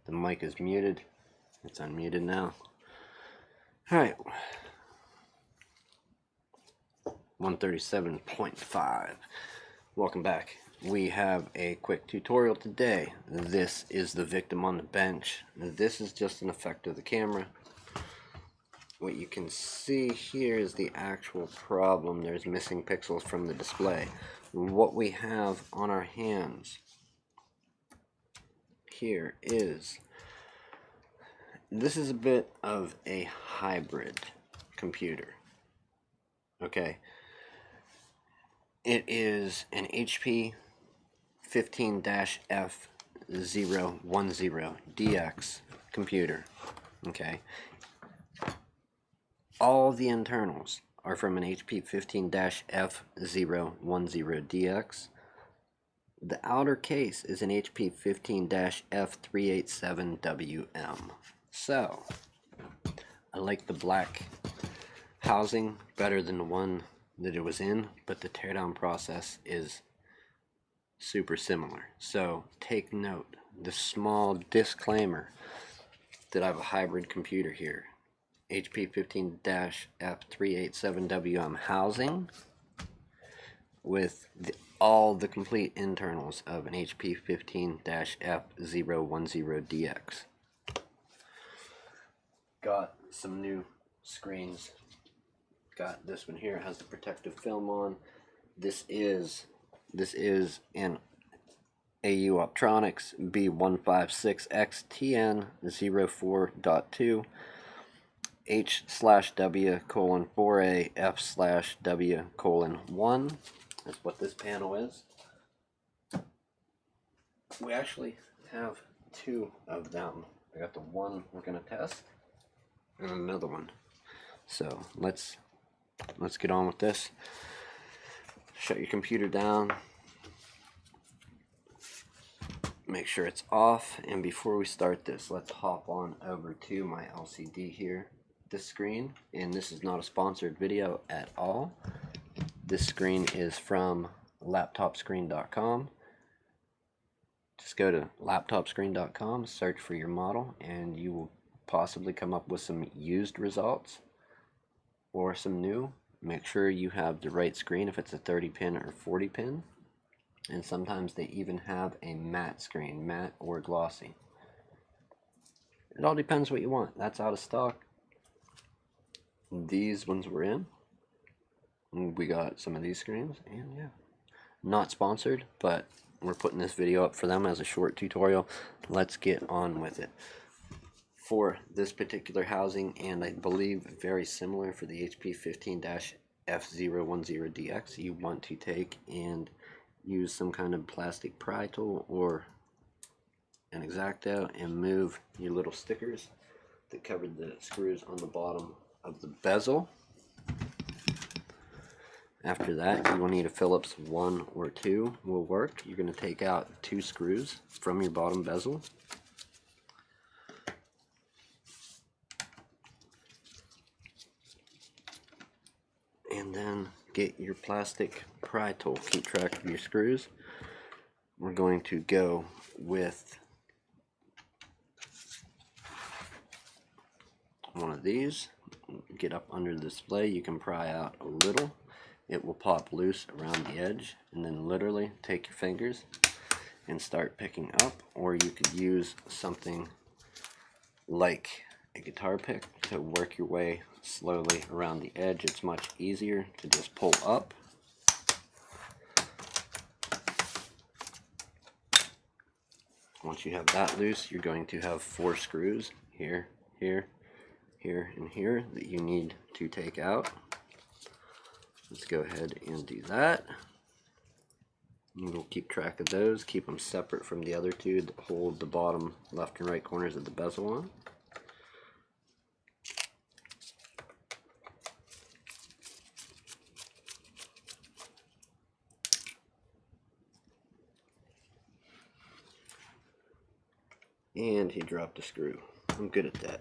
The mic is muted. It's unmuted now. Alright. 137.5. Welcome back. We have a quick tutorial today. This is the victim on the bench. This is just an effect of the camera. What you can see here is the actual problem. There's missing pixels from the display. What we have on our hands here is, this is a bit of a hybrid computer. Okay. It is an HP 15-F010DX computer. Okay. All the internals are from an HP 15-F010DX. The outer case is an HP 15-F387WM. So, I like the black housing better than the one that it was in, but the teardown process is super similar. So, take note, the small disclaimer that I have a hybrid computer here. HP 15-F387WM housing with all the complete internals of an HP 15-F010DX. Got some new screens. Got this one here, it has the protective film on. This is an AU Optronics B156XTN04.2 H/W:4A/F/W:1. That's what this panel is. We actually have two of them. I got the one we're going to test and another one. So let's get on with this. Shut your computer down. Make sure it's off. And before we start this, let's hop on over to my LCD here. This screen, and this is not a sponsored video at all. This screen is from laptopscreen.com. Just go to laptopscreen.com, search for your model, and you will possibly come up with some used results or some new. Make sure you have the right screen if it's a 30 pin or 40 pin. And sometimes they even have a matte screen, matte or glossy. It all depends what you want. That's out of stock. These ones were in. We got some of these screens, and yeah, not sponsored, but we're putting this video up for them as a short tutorial. Let's get on with it. For this particular housing, and I believe very similar for the HP 15-F010DX, you want to take and use some kind of plastic pry tool or an X-Acto and move your little stickers that covered the screws on the bottom of the bezel. After that, you will need a Phillips 1 or 2 will work. You're going to take out 2 screws from your bottom bezel. And then get your plastic pry tool. Keep track of your screws. We're going to go with one of these. Get up under the display. You can pry out a little. It will pop loose around the edge, and then literally take your fingers and start picking up, or you could use something like a guitar pick to work your way slowly around the edge. It's much easier to just pull up. Once you have that loose, you're going to have 4 screws here, here, here, and here that you need to take out. Let's go ahead and do that. And we'll keep track of those, keep them separate from the other 2 that hold the bottom left and right corners of the bezel on. And he dropped a screw. I'm good at that.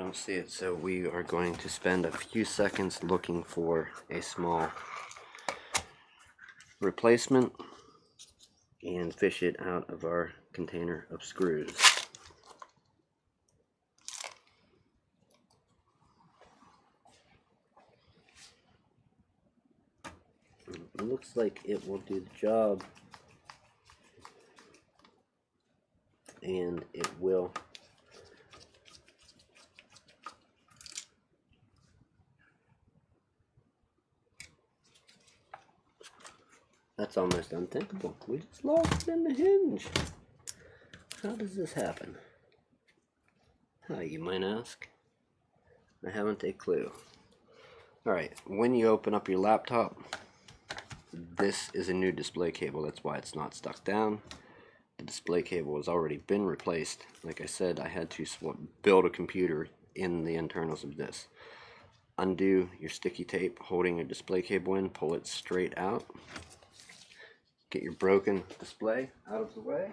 don't see it, so we are going to spend a few seconds looking for a small replacement and fish it out of our container of screws. It looks like it will do the job, and it will. That's almost unthinkable. We just lost it in the hinge. How does this happen? How, you might ask? I haven't a clue. Alright, when you open up your laptop, this is a new display cable. That's why it's not stuck down. The display cable has already been replaced. Like I said, I had to build a computer in the internals of this. Undo your sticky tape holding your display cable in, pull it straight out. Get your broken display out of the way.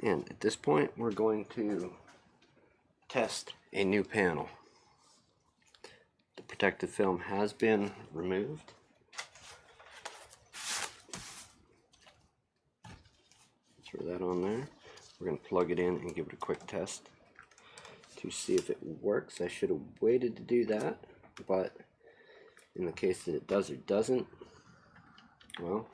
And at this point, we're going to test a new panel. The protective film has been removed. Throw that on there. We're going to plug it in and give it a quick test to see if it works. I should have waited to do that, but in the case that it does or doesn't, well,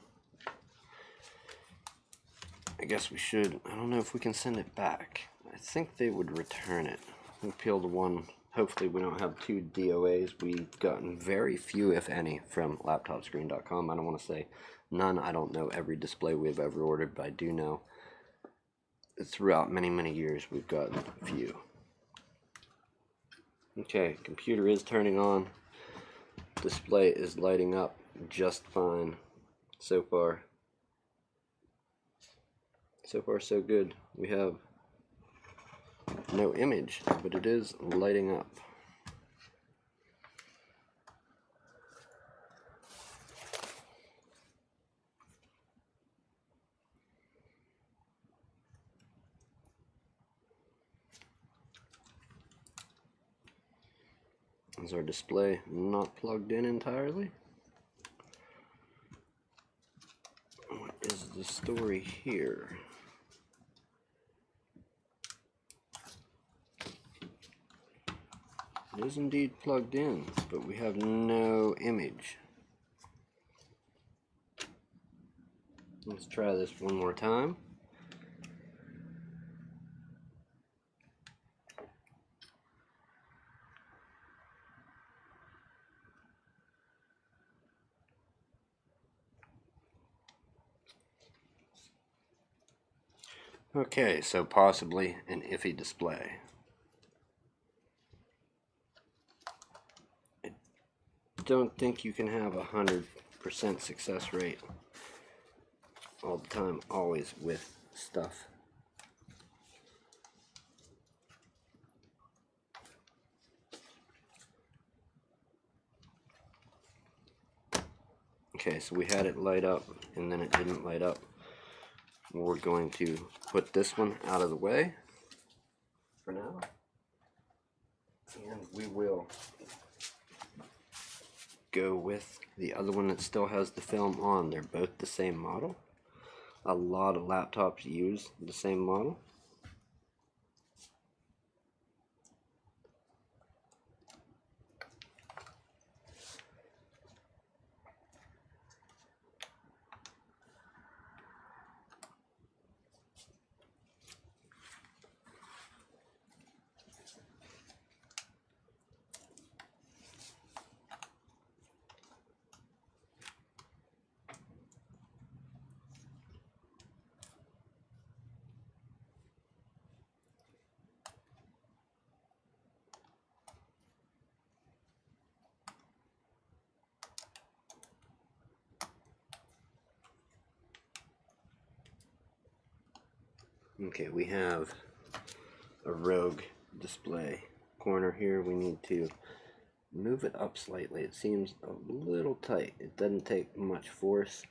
I guess we should. I don't know if we can send it back. I think they would return it. We peeled one. Hopefully we don't have two DOAs. We've gotten very few, if any, from laptopscreen.com. I don't want to say none. I don't know every display we've ever ordered, but I do know throughout many years we've gotten a few. Okay, computer is turning on. Display is lighting up just fine so far. So far so good. We have no image, but it is lighting up. Is our display not plugged in entirely? What is the story here? It is indeed plugged in, but we have no image. Let's try this one more time. Okay, so possibly an iffy display. I don't think you can have 100% success rate all the time, always with stuff. Okay, so we had it light up and then it didn't light up. We're going to put this one out of the way for now, and we will go with the other one that still has the film on. They're both the same model. A lot of laptops use the same model. Okay, we have a rogue display corner here. We need to move it up slightly. It seems a little tight. It doesn't take much force.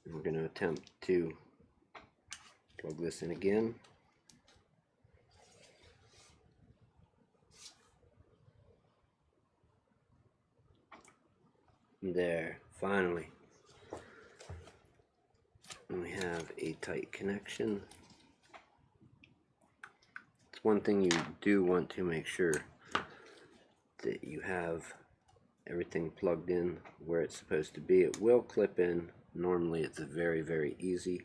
And we're going to attempt to plug this in again. There, finally. And we have a tight connection. It's one thing you do want to make sure that you have everything plugged in where it's supposed to be. It will clip in. Normally it's very, very easy.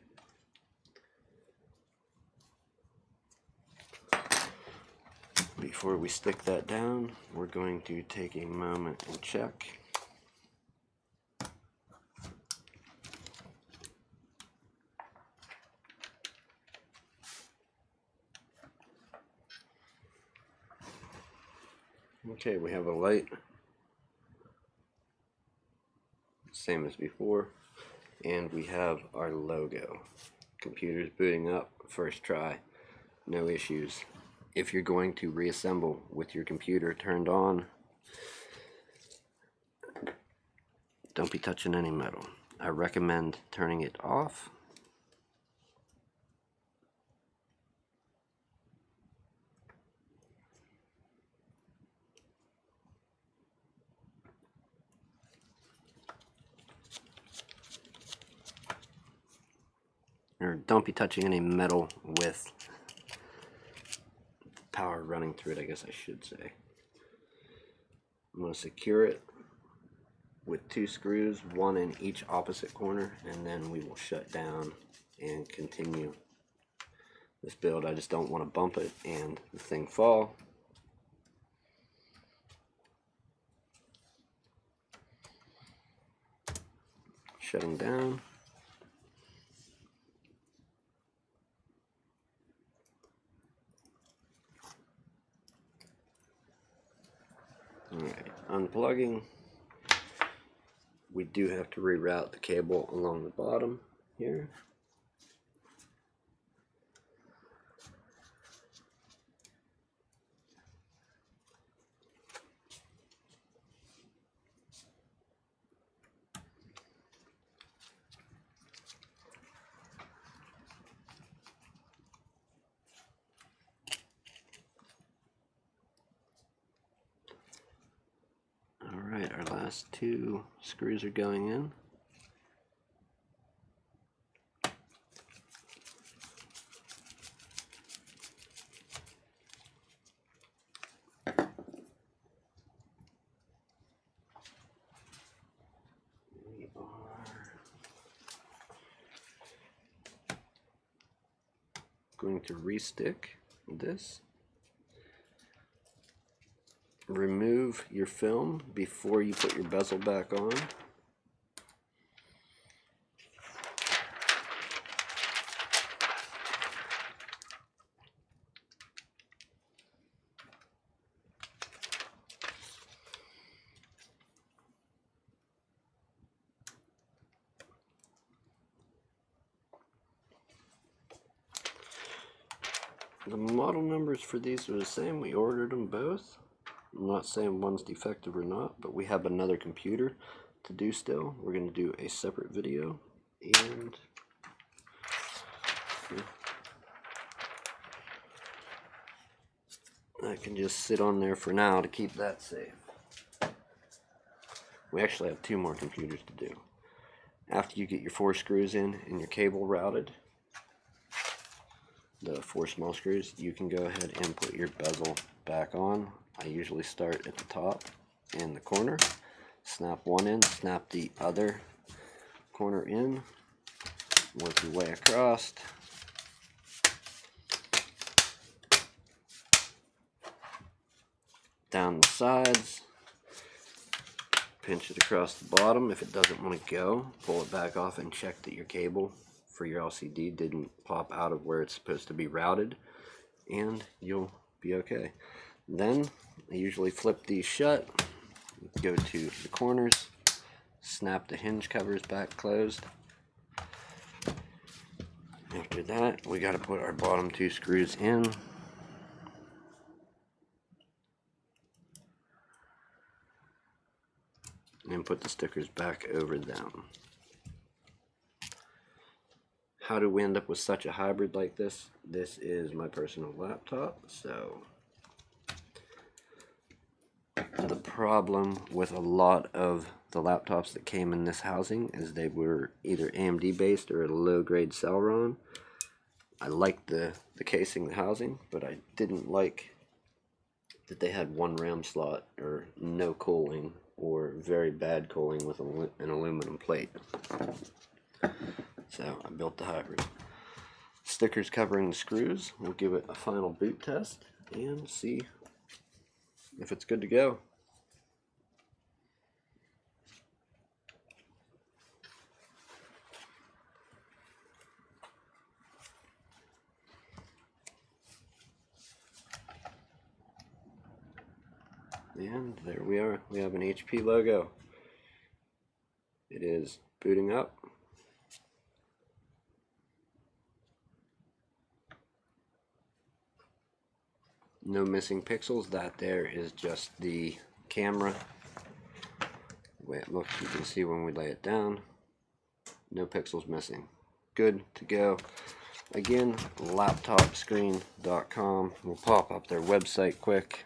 Before we stick that down, we're going to take a moment and check. Okay, we have a light, same as before, and we have our logo. Computer's booting up, first try, no issues. If you're going to reassemble with your computer turned on, don't be touching any metal. I recommend turning it off. Or don't be touching any metal with power running through it, I guess I should say. I'm going to secure it with 2 screws, one in each opposite corner, and then we will shut down and continue this build. I just don't want to bump it and the thing fall. Shutting down. Alright, unplugging. We do have to reroute the cable along the bottom here. Alright, our last 2 screws are going in. We are going to restick this. Remove your film before you put your bezel back on. The model numbers for these are the same. We ordered them both. I'm not saying one's defective or not, but we have another computer to do still. We're going to do a separate video, and I can just sit on there for now to keep that safe. We actually have 2 more computers to do. After you get your 4 screws in and your cable routed, the 4 small screws, you can go ahead and put your bezel back on. I usually start at the top in the corner, snap one in, snap the other corner in, work your way across. Down the sides, pinch it across the bottom. If it doesn't want to go, pull it back off and check that your cable for your LCD didn't pop out of where it's supposed to be routed, and you'll be okay. Then I usually flip these shut, go to the corners, snap the hinge covers back closed. After that, we got to put our bottom 2 screws in. and put the stickers back over them. How do we end up with such a hybrid like this? This is my personal laptop, so the problem with a lot of the laptops that came in this housing is they were either AMD based or a low grade Celeron. I liked the casing, the housing, but I didn't like that they had one RAM slot or no cooling or very bad cooling with an aluminum plate. So I built the hybrid. Stickers covering the screws. We'll give it a final boot test and see if it's good to go. And there we are. We have an HP logo. It is booting up. No missing pixels. That there is just the camera. The way it looks, you can see when we lay it down. No pixels missing. Good to go. Again, laptopscreen.com will pop up their website quick.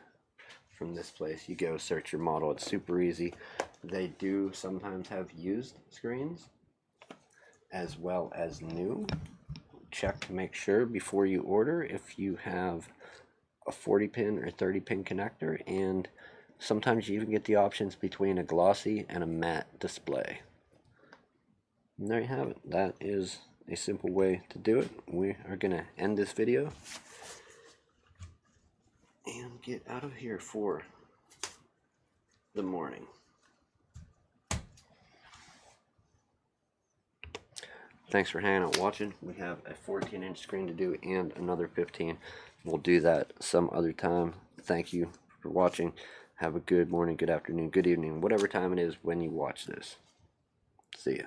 From this place, you go search your model. It's super easy. They do sometimes have used screens as well as new. Check to make sure before you order if you have a 40 pin or 30 pin connector, and sometimes you even get the options between a glossy and a matte display. And there you have it. That is a simple way to do it. We are going to end this video and get out of here for the morning. Thanks for hanging out watching. We have a 14-inch screen to do and another 15. We'll do that some other time. Thank you for watching. Have a good morning, good afternoon, good evening, whatever time it is when you watch this. See ya.